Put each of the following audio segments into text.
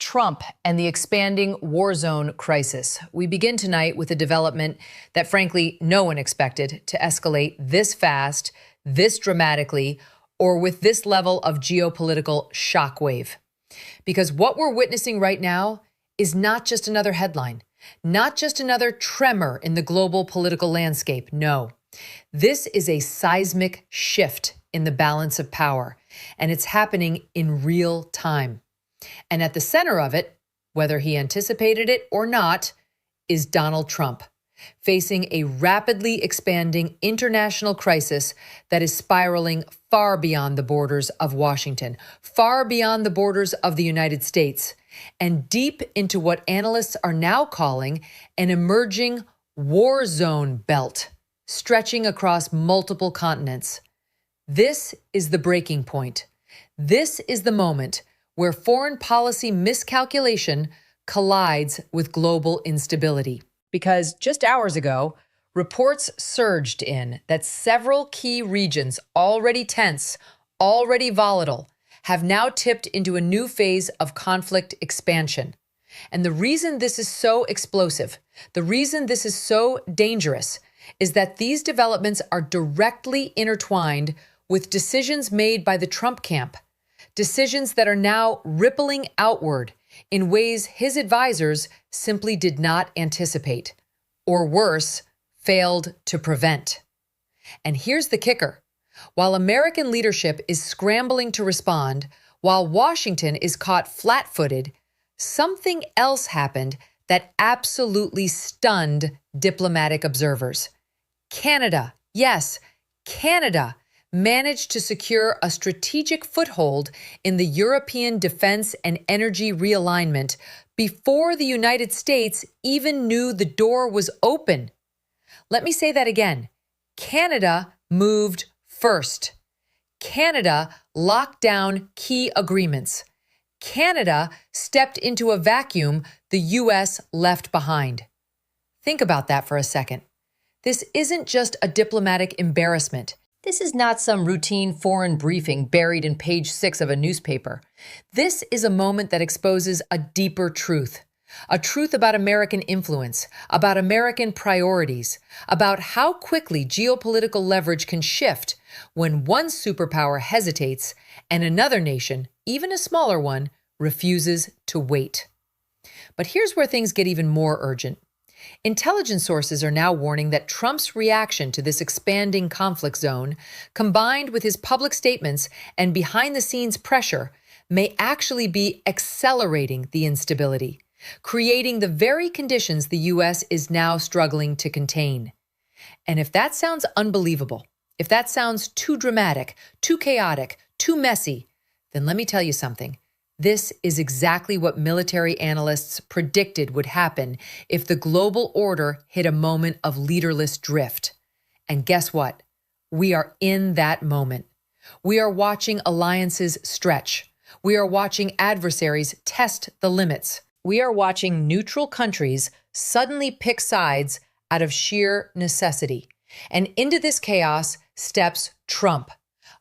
Trump and the expanding war zone crisis. We begin tonight with a development that, frankly, no one expected to escalate this fast, this dramatically, or with this level of geopolitical shockwave. Because what we're witnessing right now is not just another headline, not just another tremor in the global political landscape. No, this is a seismic shift in the balance of power, and it's happening in real time. And at the center of it, whether he anticipated it or not, is Donald Trump, facing a rapidly expanding international crisis that is spiraling far beyond the borders of Washington, far beyond the borders of the United States, and deep into what analysts are now calling an emerging war zone belt, stretching across multiple continents. This is the breaking point. This is the moment where foreign policy miscalculation collides with global instability. Because just hours ago, reports surged in that several key regions, already tense, already volatile, have now tipped into a new phase of conflict expansion. And the reason this is so explosive, the reason this is so dangerous, is that these developments are directly intertwined with decisions made by the Trump camp, decisions that are now rippling outward in ways his advisors simply did not anticipate, or worse, failed to prevent. And here's the kicker. While American leadership is scrambling to respond, while Washington is caught flat-footed, something else happened that absolutely stunned diplomatic observers. Canada, yes, Canada, managed to secure a strategic foothold in the European defense and energy realignment before the United States even knew the door was open. Let me say that again. Canada moved first. Canada locked down key agreements. Canada stepped into a vacuum the U.S. left behind. Think about that for a second. This isn't just a diplomatic embarrassment. This is not some routine foreign briefing buried in page 6 of a newspaper. This is a moment that exposes a deeper truth, a truth about American influence, about American priorities, about how quickly geopolitical leverage can shift when one superpower hesitates and another nation, even a smaller one, refuses to wait. But here's where things get even more urgent. Intelligence sources are now warning that Trump's reaction to this expanding conflict zone, combined with his public statements and behind-the-scenes pressure, may actually be accelerating the instability, creating the very conditions the U.S. is now struggling to contain. And if that sounds unbelievable, if that sounds too dramatic, too chaotic, too messy, then let me tell you something. This is exactly what military analysts predicted would happen if the global order hit a moment of leaderless drift. And guess what? We are in that moment. We are watching alliances stretch. We are watching adversaries test the limits. We are watching neutral countries suddenly pick sides out of sheer necessity. And into this chaos steps Trump,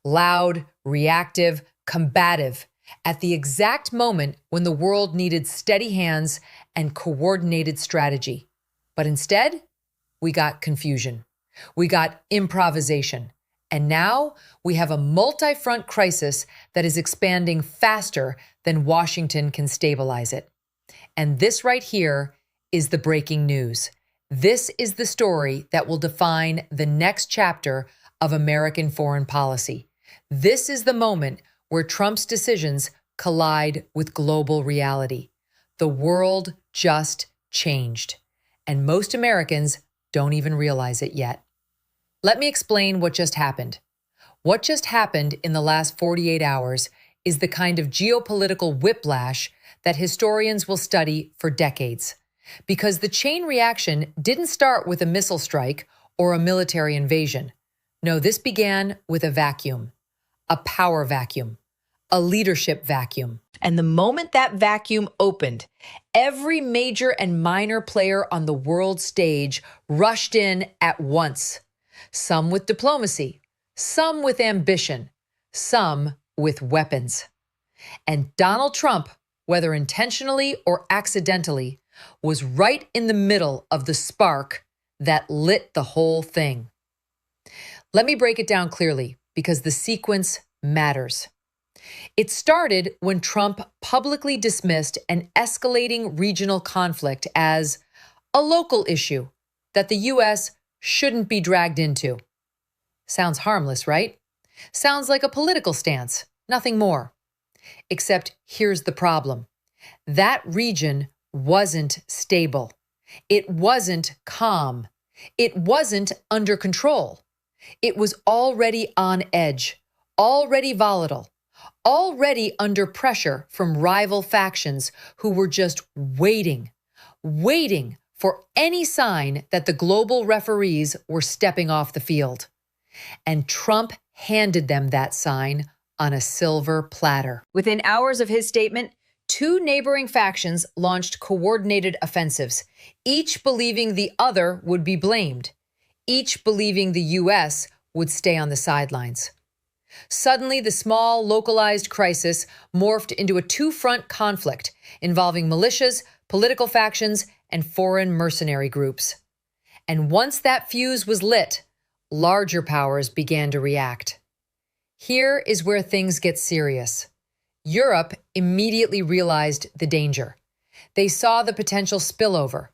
loud, reactive, combative, at the exact moment when the world needed steady hands and coordinated strategy. But instead, we got confusion. We got improvisation. And now we have a multi-front crisis that is expanding faster than Washington can stabilize it. And this right here is the breaking news. This is the story that will define the next chapter of American foreign policy. This is the moment where Trump's decisions collide with global reality. The world just changed, and most Americans don't even realize it yet. Let me explain what just happened. What just happened in the last 48 hours is the kind of geopolitical whiplash that historians will study for decades. Because the chain reaction didn't start with a missile strike or a military invasion. No, this began with a vacuum, a power vacuum, a leadership vacuum. And the moment that vacuum opened, every major and minor player on the world stage rushed in at once. Some with diplomacy, some with ambition, some with weapons. And Donald Trump whether intentionally or accidentally, was right in the middle of the spark that lit the whole thing. Let me break it down clearly, because the sequence matters. It started when Trump publicly dismissed an escalating regional conflict as a local issue that the U.S. shouldn't be dragged into. Sounds harmless, right? Sounds like a political stance, nothing more. Except here's the problem. That region wasn't stable. It wasn't calm. It wasn't under control. It was already on edge, already volatile, already under pressure from rival factions who were just waiting for any sign that the global referees were stepping off the field. And Trump handed them that sign on a silver platter. Within hours of his statement, two neighboring factions launched coordinated offensives, each believing the other would be blamed, each believing the U.S. would stay on the sidelines. Suddenly, the small, localized crisis morphed into a two-front conflict involving militias, political factions, and foreign mercenary groups. And once that fuse was lit, larger powers began to react. Here is where things get serious. Europe immediately realized the danger. They saw the potential spillover.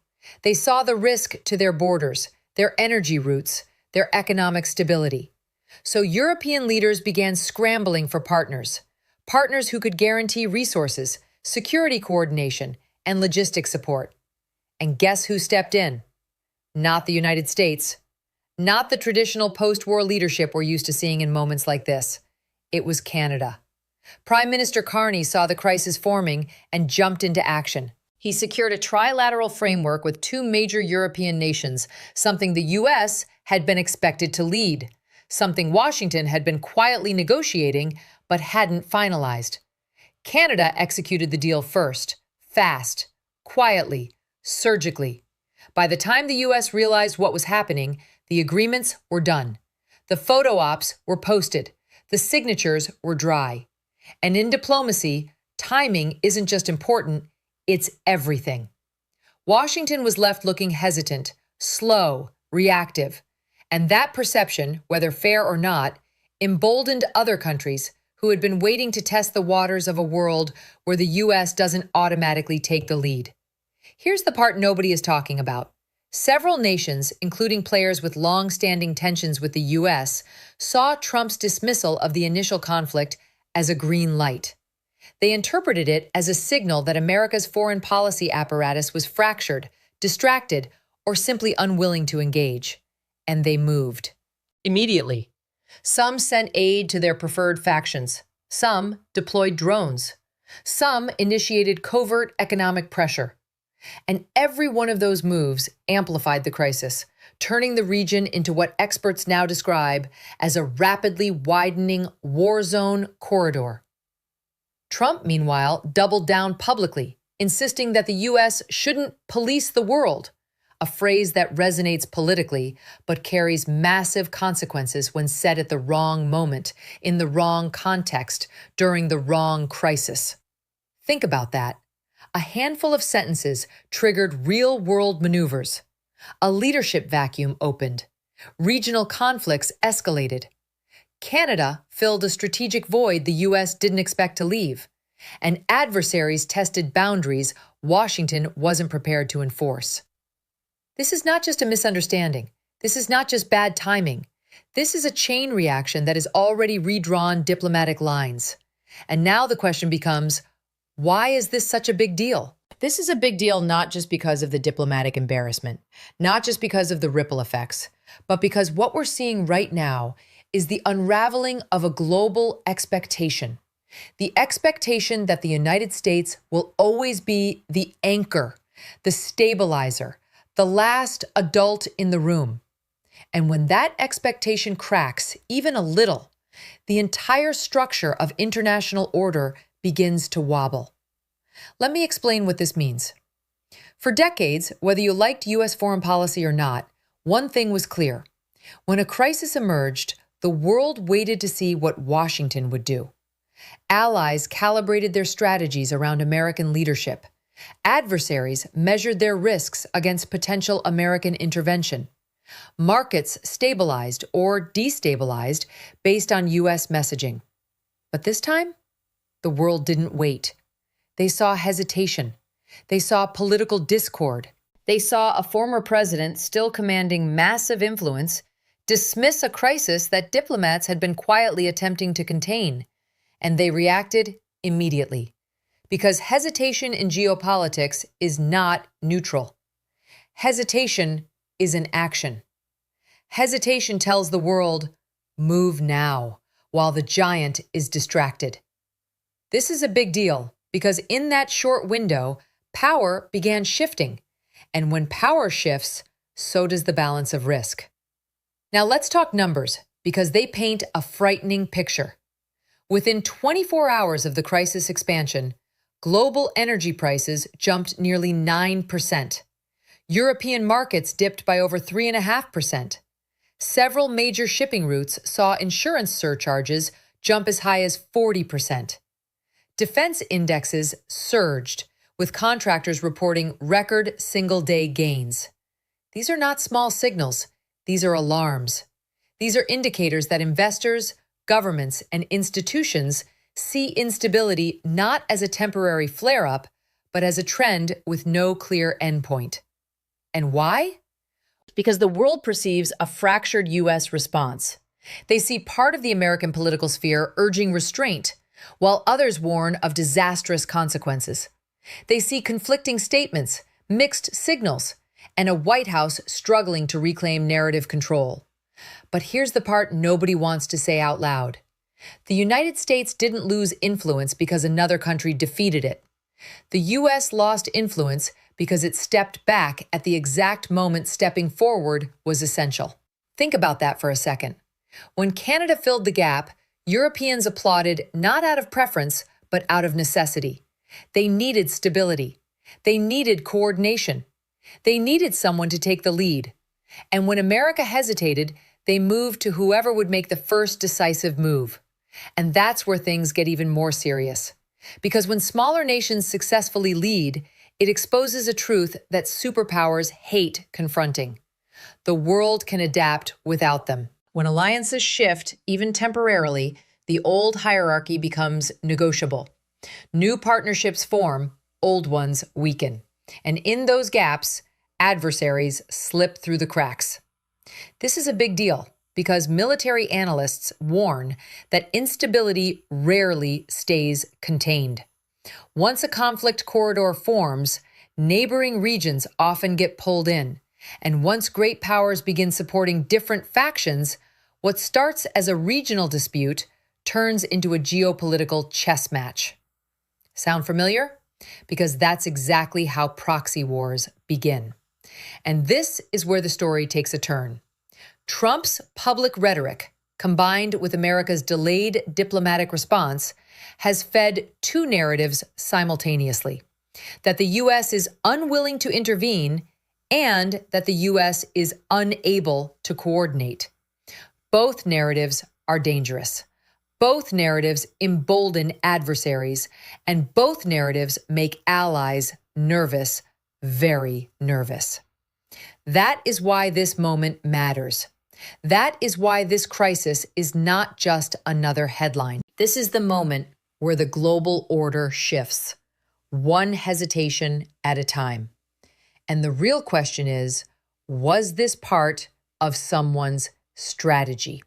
They saw the risk to their borders, their energy routes, their economic stability. So European leaders began scrambling for partners who could guarantee resources, security coordination, and logistic support. And guess who stepped in? Not the United States. Not the traditional post-war leadership we're used to seeing in moments like this. It was Canada. Prime Minister Carney saw the crisis forming and jumped into action. He secured a trilateral framework with two major European nations, something the U.S. had been expected to lead, something Washington had been quietly negotiating but hadn't finalized. Canada executed the deal first, fast, quietly, surgically. By the time the U.S. realized what was happening, the agreements were done. The photo ops were posted. The signatures were dry. And in diplomacy, timing isn't just important, it's everything. Washington was left looking hesitant, slow, reactive. And that perception, whether fair or not, emboldened other countries who had been waiting to test the waters of a world where the U.S. doesn't automatically take the lead. Here's the part nobody is talking about. Several nations, including players with long-standing tensions with the U.S., saw Trump's dismissal of the initial conflict as a green light. They interpreted it as a signal that America's foreign policy apparatus was fractured, distracted, or simply unwilling to engage. And they moved. Immediately. Some sent aid to their preferred factions. Some deployed drones. Some initiated covert economic pressure. And every one of those moves amplified the crisis, turning the region into what experts now describe as a rapidly widening war zone corridor. Trump, meanwhile, doubled down publicly, insisting that the U.S. shouldn't police the world, a phrase that resonates politically but carries massive consequences when said at the wrong moment, in the wrong context, during the wrong crisis. Think about that. A handful of sentences triggered real-world maneuvers. A leadership vacuum opened. Regional conflicts escalated. Canada filled a strategic void the U.S. didn't expect to leave. And adversaries tested boundaries Washington wasn't prepared to enforce. This is not just a misunderstanding. This is not just bad timing. This is a chain reaction that has already redrawn diplomatic lines. And now the question becomes, why is this such a big deal? This is a big deal not just because of the diplomatic embarrassment, not just because of the ripple effects, but because what we're seeing right now is the unraveling of a global expectation. The expectation that the United States will always be the anchor, the stabilizer, the last adult in the room. And when that expectation cracks, even a little, the entire structure of international order begins to wobble. Let me explain what this means. For decades, whether you liked U.S. foreign policy or not, one thing was clear. When a crisis emerged, the world waited to see what Washington would do. Allies calibrated their strategies around American leadership. Adversaries measured their risks against potential American intervention. Markets stabilized or destabilized based on U.S. messaging. But this time, the world didn't wait. They saw hesitation. They saw political discord. They saw a former president, still commanding massive influence, dismiss a crisis that diplomats had been quietly attempting to contain. And they reacted immediately. Because hesitation in geopolitics is not neutral. Hesitation is an action. Hesitation tells the world, move now, while the giant is distracted. This is a big deal because in that short window, power began shifting. And when power shifts, so does the balance of risk. Now let's talk numbers because they paint a frightening picture. Within 24 hours of the crisis expansion, global energy prices jumped nearly 9%. European markets dipped by over 3.5%. Several major shipping routes saw insurance surcharges jump as high as 40%. Defense indexes surged, with contractors reporting record single-day gains. These are not small signals. These are alarms. These are indicators that investors, governments, and institutions see instability not as a temporary flare-up, but as a trend with no clear endpoint. And why? Because the world perceives a fractured U.S. response. They see part of the American political sphere urging restraint, while others warn of disastrous consequences. They see conflicting statements, mixed signals, and a White House struggling to reclaim narrative control. But here's the part nobody wants to say out loud. The United States didn't lose influence because another country defeated it. The U.S. lost influence because it stepped back at the exact moment stepping forward was essential. Think about that for a second. When Canada filled the gap, Europeans applauded not out of preference, but out of necessity. They needed stability. They needed coordination. They needed someone to take the lead. And when America hesitated, they moved to whoever would make the first decisive move. And that's where things get even more serious. Because when smaller nations successfully lead, it exposes a truth that superpowers hate confronting. The world can adapt without them. When alliances shift, even temporarily, the old hierarchy becomes negotiable. New partnerships form, old ones weaken. And in those gaps, adversaries slip through the cracks. This is a big deal because military analysts warn that instability rarely stays contained. Once a conflict corridor forms, neighboring regions often get pulled in. And once great powers begin supporting different factions, what starts as a regional dispute turns into a geopolitical chess match. Sound familiar? Because that's exactly how proxy wars begin. And this is where the story takes a turn. Trump's public rhetoric, combined with America's delayed diplomatic response, has fed two narratives simultaneously: that the U.S. is unwilling to intervene and that the U.S. is unable to coordinate. Both narratives are dangerous. Both narratives embolden adversaries, and both narratives make allies nervous, very nervous. That is why this moment matters. That is why this crisis is not just another headline. This is the moment where the global order shifts, one hesitation at a time. And the real question is, was this part of someone's strategy?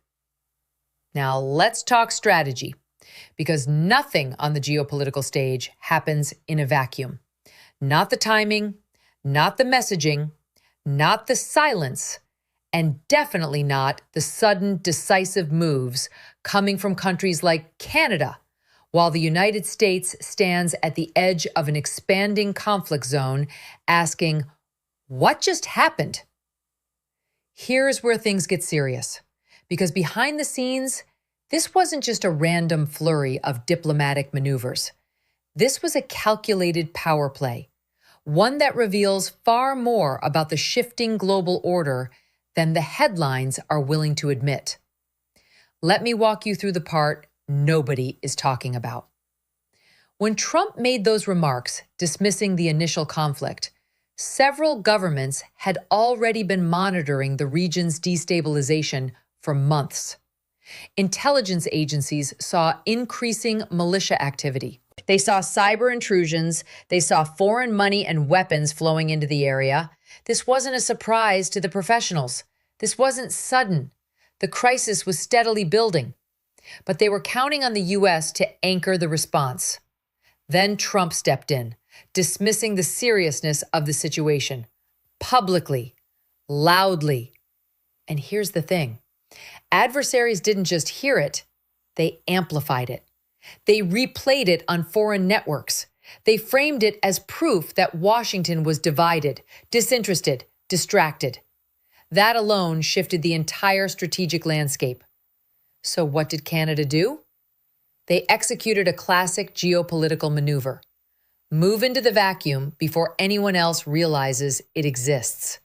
Now let's talk strategy, because nothing on the geopolitical stage happens in a vacuum. Not the timing, not the messaging, not the silence, and definitely not the sudden decisive moves coming from countries like Canada, while the United States stands at the edge of an expanding conflict zone asking, what just happened? Here's where things get serious, because behind the scenes, this wasn't just a random flurry of diplomatic maneuvers. This was a calculated power play, one that reveals far more about the shifting global order than the headlines are willing to admit. Let me walk you through the part nobody is talking about. When Trump made those remarks dismissing the initial conflict, several governments had already been monitoring the region's destabilization for months. Intelligence agencies saw increasing militia activity. They saw cyber intrusions. They saw foreign money and weapons flowing into the area. This wasn't a surprise to the professionals. This wasn't sudden. The crisis was steadily building. But they were counting on the U.S. to anchor the response. Then Trump stepped in, dismissing the seriousness of the situation, publicly, loudly. And here's the thing. Adversaries didn't just hear it, they amplified it. They replayed it on foreign networks. They framed it as proof that Washington was divided, disinterested, distracted. That alone shifted the entire strategic landscape. So what did Canada do? They executed a classic geopolitical maneuver. Move into the vacuum before anyone else realizes it exists.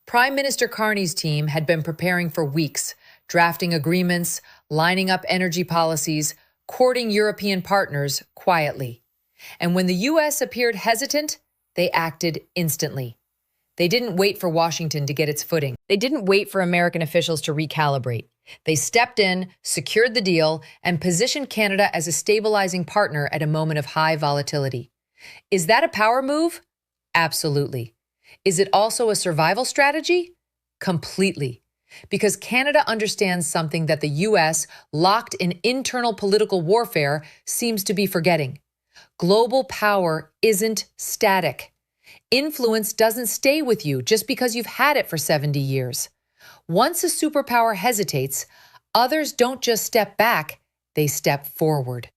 Prime Minister Carney's team had been preparing for weeks, drafting agreements, lining up energy policies, courting European partners quietly. And when the U.S. appeared hesitant, they acted instantly. They didn't wait for Washington to get its footing. They didn't wait for American officials to recalibrate. They stepped in, secured the deal, and positioned Canada as a stabilizing partner at a moment of high volatility. Is that a power move? Absolutely. Is it also a survival strategy? Completely. Because Canada understands something that the U.S., locked in internal political warfare, seems to be forgetting. Global power isn't static. Influence doesn't stay with you just because you've had it for 70 years. Once a superpower hesitates, others don't just step back, they step forward.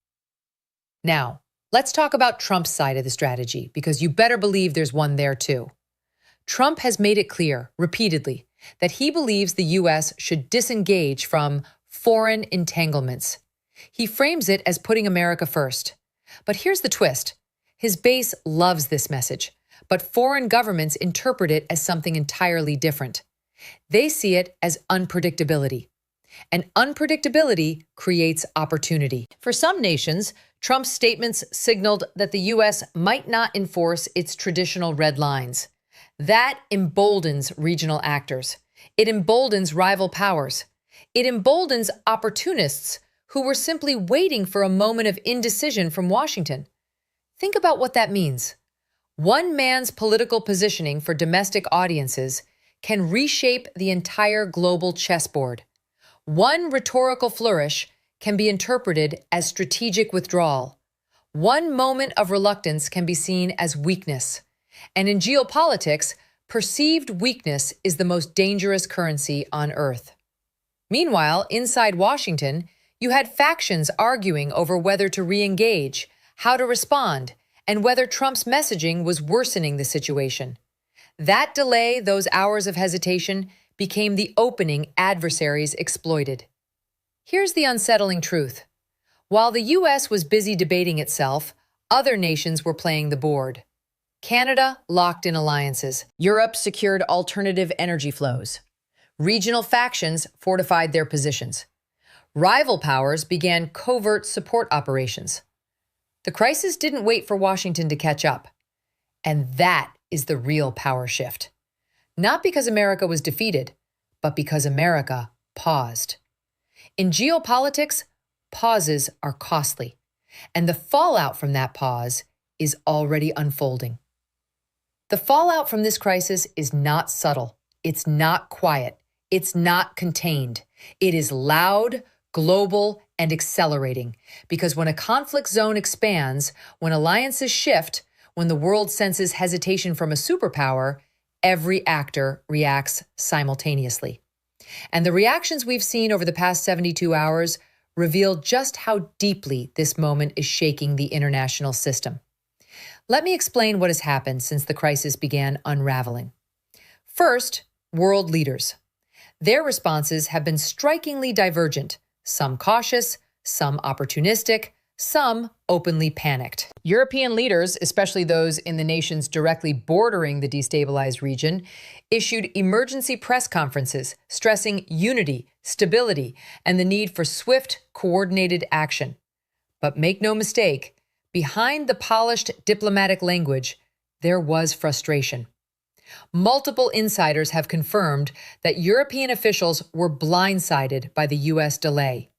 Now, let's talk about Trump's side of the strategy, because you better believe there's one there too. Trump has made it clear, repeatedly, that he believes the U.S. should disengage from foreign entanglements. He frames it as putting America first. But here's the twist. His base loves this message, but foreign governments interpret it as something entirely different. They see it as unpredictability. And unpredictability creates opportunity. For some nations, Trump's statements signaled that the U.S. might not enforce its traditional red lines. That emboldens regional actors. It emboldens rival powers. It emboldens opportunists who were simply waiting for a moment of indecision from Washington. Think about what that means. One man's political positioning for domestic audiences can reshape the entire global chessboard. One rhetorical flourish can be interpreted as strategic withdrawal. One moment of reluctance can be seen as weakness. And in geopolitics, perceived weakness is the most dangerous currency on earth. Meanwhile, inside Washington, you had factions arguing over whether to re-engage, how to respond, and whether Trump's messaging was worsening the situation. That delay, those hours of hesitation, became the opening adversaries exploited. Here's the unsettling truth. While the U.S. was busy debating itself, other nations were playing the board. Canada locked in alliances. Europe secured alternative energy flows. Regional factions fortified their positions. Rival powers began covert support operations. The crisis didn't wait for Washington to catch up. And that is the real power shift. Not because America was defeated, but because America paused. In geopolitics, pauses are costly. And the fallout from that pause is already unfolding. The fallout from this crisis is not subtle. It's not quiet. It's not contained. It is loud, global, and accelerating. Because when a conflict zone expands, when alliances shift, when the world senses hesitation from a superpower, every actor reacts simultaneously. And the reactions we've seen over the past 72 hours reveal just how deeply this moment is shaking the international system. Let me explain what has happened since the crisis began unraveling. First, world leaders. Their responses have been strikingly divergent, some cautious, some opportunistic, Some openly panicked. European leaders, especially those in the nations directly bordering the destabilized region, issued emergency press conferences stressing unity, stability, and the need for swift, coordinated action. But make no mistake, behind the polished diplomatic language, there was frustration. Multiple insiders have confirmed that European officials were blindsided by the U.S. delay.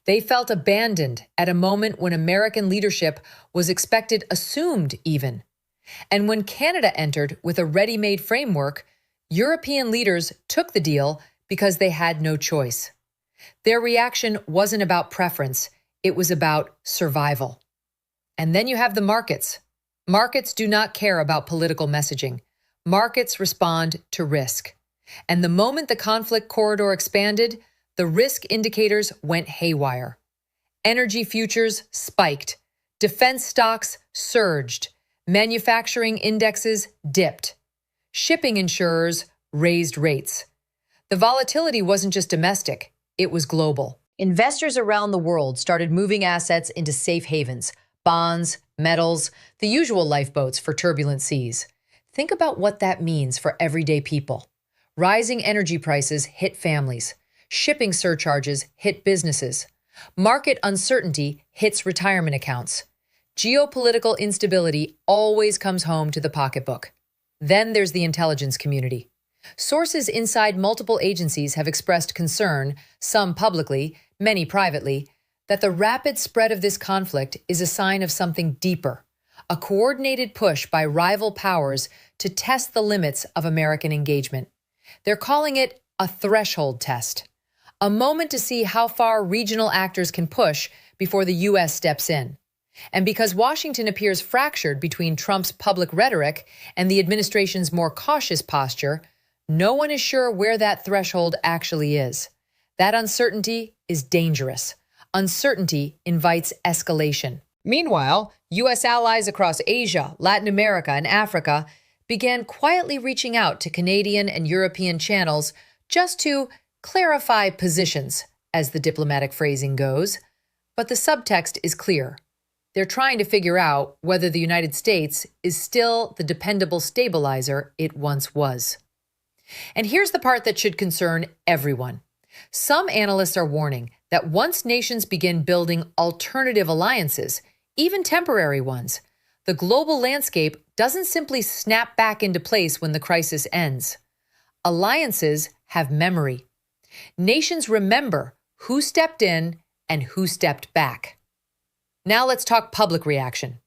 They felt abandoned at a moment when American leadership was expected assumed even. And when Canada entered with a ready-made framework, European leaders took the deal because they had no choice. Their reaction wasn't about preference, it was about survival. And then you have the markets. Markets do not care about political messaging. Markets respond to risk. And the moment the conflict corridor expanded, the risk indicators went haywire. Energy futures spiked. Defense stocks surged. Manufacturing indexes dipped. Shipping insurers raised rates. The volatility wasn't just domestic, it was global. Investors around the world started moving assets into safe havens, bonds, metals, the usual lifeboats for turbulent seas. Think about what that means for everyday people. Rising energy prices hit families. Shipping surcharges hit businesses. Market uncertainty hits retirement accounts. Geopolitical instability always comes home to the pocketbook. Then there's the intelligence community. Sources inside multiple agencies have expressed concern, some publicly, many privately, that the rapid spread of this conflict is a sign of something deeper, a coordinated push by rival powers to test the limits of American engagement. They're calling it a threshold test, a moment to see how far regional actors can push before the U.S. steps in. And because Washington appears fractured between Trump's public rhetoric and the administration's more cautious posture, no one is sure where that threshold actually is. That uncertainty is dangerous. Uncertainty invites escalation. Meanwhile, U.S. allies across Asia, Latin America, and Africa began quietly reaching out to Canadian and European channels just to clarify positions, as the diplomatic phrasing goes. But the subtext is clear. They're trying to figure out whether the United States is still the dependable stabilizer it once was. And here's the part that should concern everyone. Some analysts are warning that once nations begin building alternative alliances, even temporary ones, the global landscape doesn't simply snap back into place when the crisis ends. Alliances have memory. Nations remember who stepped in and who stepped back. Now let's talk public reaction.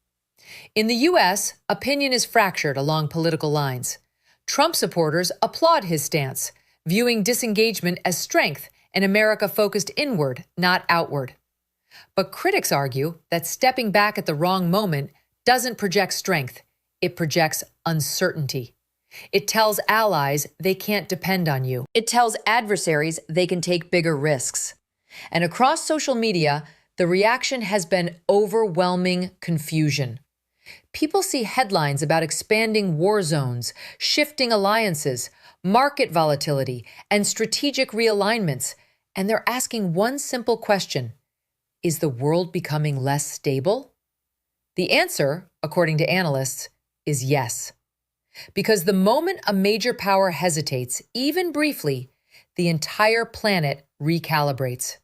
In the U.S., opinion is fractured along political lines. Trump supporters applaud his stance, viewing disengagement as strength and America focused inward, not outward. But critics argue that stepping back at the wrong moment doesn't project strength, it projects uncertainty. It tells allies they can't depend on you. It tells adversaries they can take bigger risks. And across social media, the reaction has been overwhelming confusion. People see headlines about expanding war zones, shifting alliances, market volatility, and strategic realignments, and they're asking one simple question: is the world becoming less stable? The answer, according to analysts, is yes. Because the moment a major power hesitates, even briefly, the entire planet recalibrates.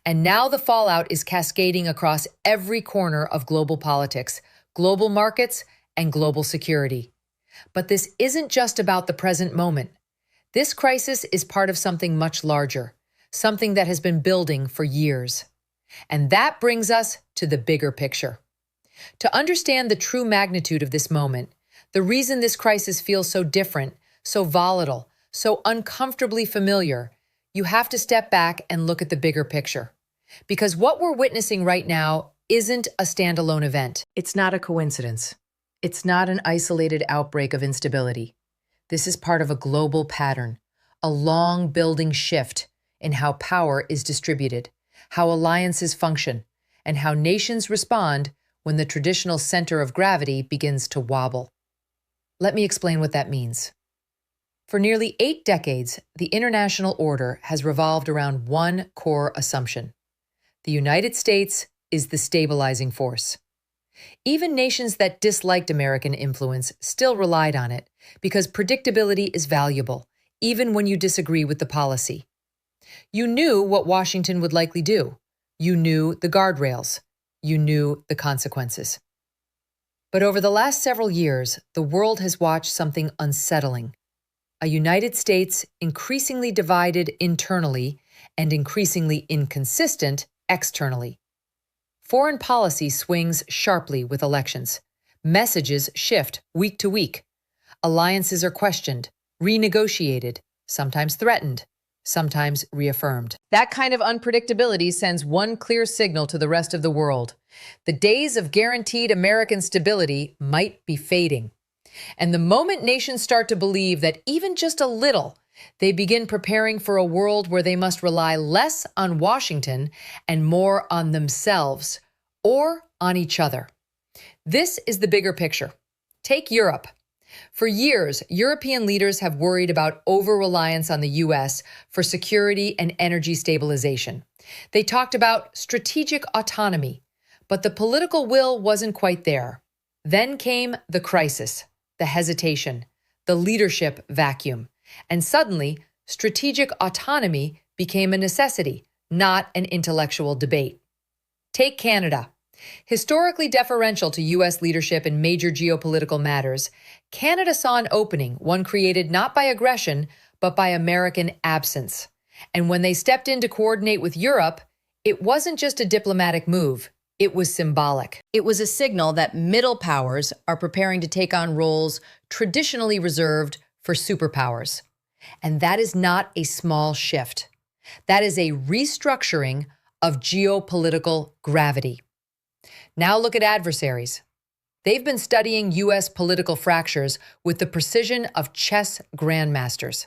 And now the fallout is cascading across every corner of global politics, global markets, and global security. But this isn't just about the present moment. This crisis is part of something much larger, something that has been building for years. And that brings us to the bigger picture. To understand the true magnitude of this moment, the reason this crisis feels so different, so volatile, so uncomfortably familiar, you have to step back and look at the bigger picture. Because what we're witnessing right now isn't a standalone event. It's not a coincidence. It's not an isolated outbreak of instability. This is part of a global pattern, a long building shift in how power is distributed, how alliances function, and how nations respond when the traditional center of gravity begins to wobble. Let me explain what that means. For nearly 8 decades, the international order has revolved around one core assumption. The United States is the stabilizing force. Even nations that disliked American influence still relied on it because predictability is valuable, even when you disagree with the policy. You knew what Washington would likely do. You knew the guardrails. You knew the consequences. But over the last several years, the world has watched something unsettling. A United States increasingly divided internally and increasingly inconsistent externally. Foreign policy swings sharply with elections. Messages shift week to week. Alliances are questioned, renegotiated, sometimes threatened, sometimes reaffirmed. That kind of unpredictability sends one clear signal to the rest of the world. The days of guaranteed American stability might be fading. And the moment nations start to believe that even just a little, they begin preparing for a world where they must rely less on Washington and more on themselves or on each other. This is the bigger picture. Take Europe. For years, European leaders have worried about over-reliance on the U.S. for security and energy stabilization. They talked about strategic autonomy, but the political will wasn't quite there. Then came the crisis, the hesitation, the leadership vacuum, and suddenly, strategic autonomy became a necessity, not an intellectual debate. Take Canada. Historically deferential to U.S. leadership in major geopolitical matters, Canada saw an opening, one created not by aggression, but by American absence. And when they stepped in to coordinate with Europe, it wasn't just a diplomatic move. It was symbolic. It was a signal that middle powers are preparing to take on roles traditionally reserved for superpowers. And that is not a small shift. That is a restructuring of geopolitical gravity. Now look at adversaries. They've been studying U.S. political fractures with the precision of chess grandmasters.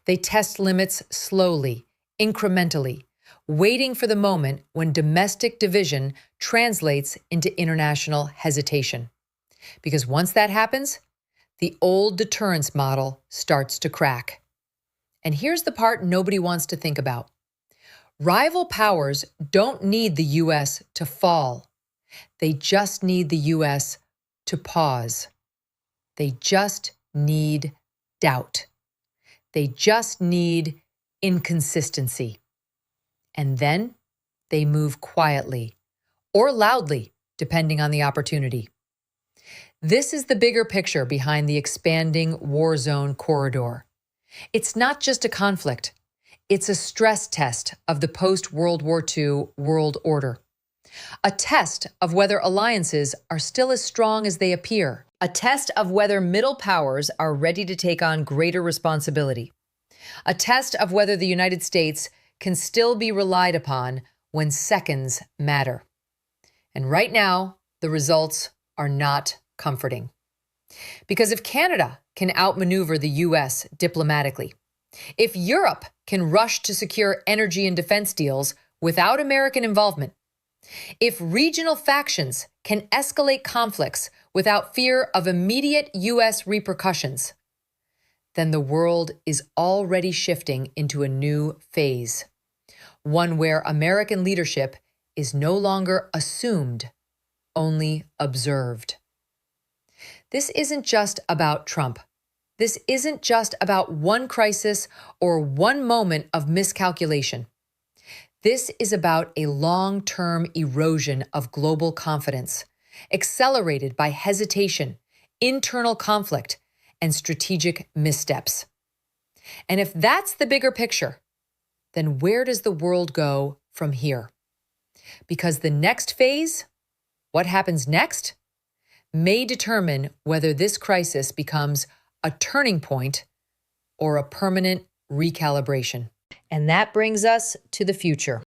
They test limits slowly, incrementally, waiting for the moment when domestic division translates into international hesitation. Because once that happens, the old deterrence model starts to crack. And here's the part nobody wants to think about. Rival powers don't need the U.S. to fall. They just need the U.S. to pause. They just need doubt. They just need inconsistency. And then they move quietly or loudly, depending on the opportunity. This is the bigger picture behind the expanding war zone corridor. It's not just a conflict. It's a stress test of the post-World War II world order. A test of whether alliances are still as strong as they appear. A test of whether middle powers are ready to take on greater responsibility. A test of whether the United States can still be relied upon when seconds matter. And right now, the results are not comforting. Because if Canada can outmaneuver the U.S. diplomatically, if Europe can rush to secure energy and defense deals without American involvement, if regional factions can escalate conflicts without fear of immediate U.S. repercussions, then the world is already shifting into a new phase, one where American leadership is no longer assumed, only observed. This isn't just about Trump. This isn't just about one crisis or one moment of miscalculation. This is about a long-term erosion of global confidence, accelerated by hesitation, internal conflict, and strategic missteps. And if that's the bigger picture, then where does the world go from here? Because the next phase, what happens next, may determine whether this crisis becomes a turning point or a permanent recalibration. And that brings us to the future.